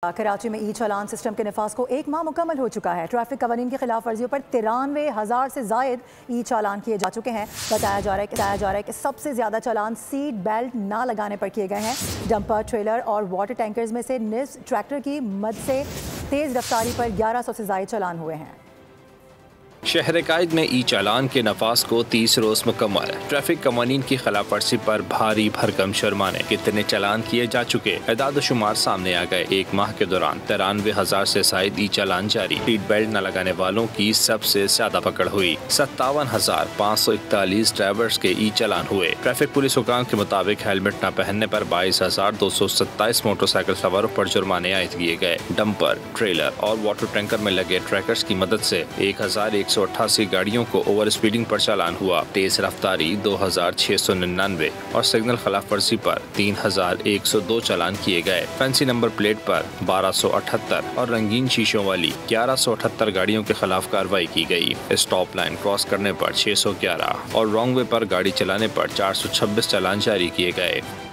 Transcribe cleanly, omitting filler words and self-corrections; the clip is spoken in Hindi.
कराची में ई चालान सिस्टम के नफाज को 1 माह मुकम्मल हो चुका है। ट्रैफिक कवानीन की खिलाफ वर्जियों पर 93,000 से जायद ई चालान किए जा चुके हैं। बताया जा रहा है कि सबसे ज्यादा चालान सीट बेल्ट ना लगाने पर किए गए हैं। डंपर, ट्रेलर और वाटर टैंकर्स में से निज ट्रैक्टर की मद से तेज रफ्तारी पर 1100 से जायद चालान हुए हैं। शहर कायद में ई चालान के नफाज को 30 रोज मुकम्मल। ट्रैफिक कवानीन की खिलाफ वर्जी पर भारी भरकम जुर्माने। कितने चालान किए जा चुके, एदाद शुमार सामने आ गए। 1 माह के दौरान 93,000 से जायद ई चालान जारी। सीट बेल्ट न लगाने वालों की सबसे ज्यादा पकड़ हुई। 57,541 ड्राइवर्स के ई चालान हुए। ट्रैफिक पुलिस हुकाम के मुताबिक हेलमेट न पहनने पर 22,227 मोटरसाइकिल सवारों पर जुर्माने आयद किए गए। डंपर, ट्रेलर और वाटर टैंकर में लगे ट्रैकर्स की मदद से 1,188 गाड़ियों को ओवर स्पीडिंग पर चालान हुआ। तेज रफ्तारी 2,699 और सिग्नल खिलाफ वर्जी पर 3,102 चालान किए गए। फैंसी नंबर प्लेट पर 1,278 और रंगीन शीशों वाली 1,178 गाड़ियों के खिलाफ कार्रवाई की गई। स्टॉप लाइन क्रॉस करने पर 611 और रॉन्ग वे पर गाड़ी चलाने पर 426 चालान जारी किए गए।